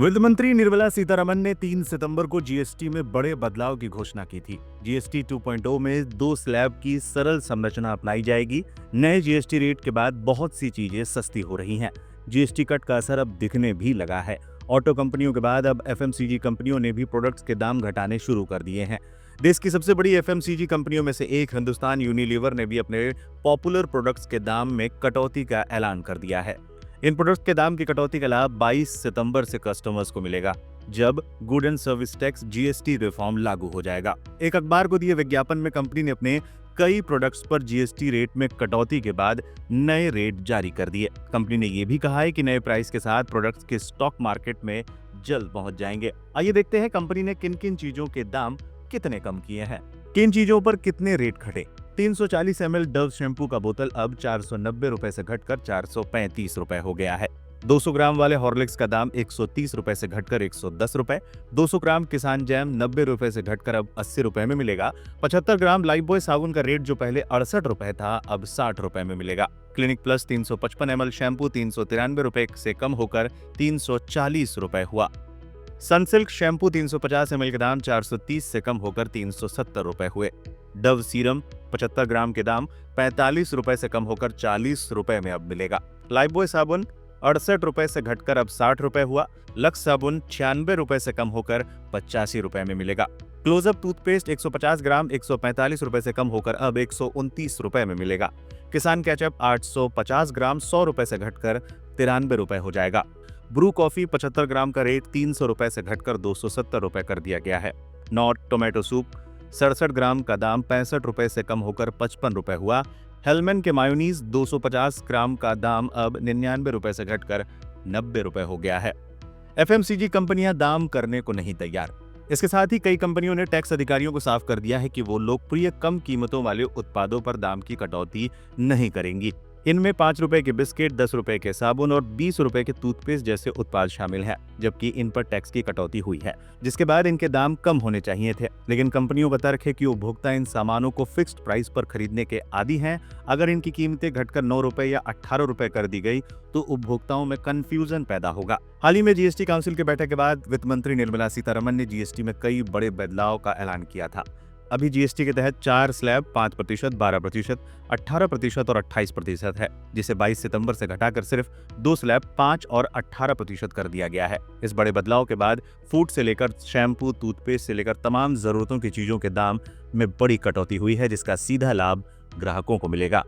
वित्त मंत्री निर्मला सीतारमण ने 3 सितंबर को जीएसटी में बड़े बदलाव की घोषणा की थी। जीएसटी 2.0 में 2 स्लैब की सरल संरचना अपनाई जाएगी। नए जीएसटी रेट के बाद बहुत सी चीजें सस्ती हो रही हैं। जीएसटी कट का असर अब दिखने भी लगा है। ऑटो कंपनियों के बाद अब एफएमसीजी कंपनियों ने भी प्रोडक्ट्स के दाम घटाने शुरू कर दिए हैं। देश की सबसे बड़ी एफएमसीजी कंपनियों में से एक हिंदुस्तान यूनिलीवर ने भी अपने पॉपुलर प्रोडक्ट्स के दाम में कटौती का ऐलान कर दिया है। इन प्रोडक्ट्स के दाम की कटौती का लाभ 22 सितंबर से कस्टमर्स को मिलेगा, जब good and service tax GST reform लागू हो जाएगा। एक अखबार को दिए विज्ञापन में कंपनी ने अपने कई प्रोडक्ट्स पर जीएसटी रेट में कटौती के बाद नए रेट जारी कर दिए। कंपनी ने यह भी कहा है कि नए प्राइस के साथ प्रोडक्ट्स के स्टॉक मार्केट में जल्द पहुंच जाएंगे। आइए देखते हैं कंपनी ने किन किन चीजों के दाम कितने कम किए हैं, किन चीजों पर कितने रेट घटे। 340 ml डव शैम्पू का बोतल अब 490 रुपए से घटकर 435 रुपए हो गया है। 200 ग्राम वाले हॉर्लिक्स का दाम 130 रुपए से घटकर 110 रुपए। 200 ग्राम किसान जैम 90 रुपए से घटकर अब 80 रुपए में मिलेगा। 75 ग्राम लाइफबॉय साबुन का रेट जो पहले 68 रुपए था अब 60 रुपए में मिलेगा। क्लिनिक प्लस 355 ml शैम्पू 393 रुपए से कम होकर 340 रुपए हुआ। सनसिल्क शैम्पू 350 ml के दाम 430 से कम होकर 370 रुपए हुए। डव सीरम 75 ग्राम के दाम 45 रुपए से कम होकर 40 रुपए में अब मिलेगा। लाइफबॉय साबुन 68 रुपए से घटकर अब 60 रुपए हुआ। लक्स साबुन 96 रुपए से कम होकर 85 रुपए में मिलेगा। क्लोजअप टूथपेस्ट 150 ग्राम 145 रुपए से कम होकर अब 129 रुपए में मिलेगा। किसान केचप 850 ग्राम 100 रुपए से घटकर 93 रुपए हो जाएगा। ब्रू कॉफी 75 ग्राम का रेट 300 रुपए से घटकर 270 रुपए कर दिया गया है। नॉट टोमेटो सूप 67 ग्राम का दाम 65 रुपए से कम होकर 55 रुपए हुआ। हेलमैन के मायोनीज 250 ग्राम का दाम अब 99 रुपए से घटकर 90 रुपए हो गया है। एफएमसीजी कंपनियां दाम करने को नहीं तैयार। इसके साथ ही कई कंपनियों ने टैक्स अधिकारियों को साफ कर दिया है कि वो लोकप्रिय कम कीमतों वाले उत्पादों पर दाम की कटौती नहीं करेंगी। इनमें 5 रुपए के बिस्किट, 10 रुपए के साबुन और 20 रुपए के टूथपेस्ट जैसे उत्पाद शामिल हैं, जबकि इन पर टैक्स की कटौती हुई है, जिसके बाद इनके दाम कम होने चाहिए थे। लेकिन कंपनियों का तर्क है कि उपभोक्ता इन सामानों को फिक्स्ड प्राइस पर खरीदने के आदी हैं। अगर इनकी कीमतें घटकर 9 रुपए या 18 रुपए कर दी गई तो उपभोक्ताओं में कंफ्यूजन पैदा होगा। हाल ही में जीएसटी काउंसिल की बैठक के बाद वित्त मंत्री निर्मला सीतारमण ने जीएसटी में कई बड़े बदलाव का ऐलान किया था। अभी जीएसटी के तहत 4 स्लैब 5%, 12%, 18% और 28% है, जिसे 22 सितंबर से घटाकर सिर्फ 2 स्लैब 5 और 18% कर दिया गया है। इस बड़े बदलाव के बाद फूड से लेकर शैम्पू, टूथपेस्ट से लेकर तमाम जरूरतों की चीजों के दाम में बड़ी कटौती हुई है, जिसका सीधा लाभ ग्राहकों को मिलेगा।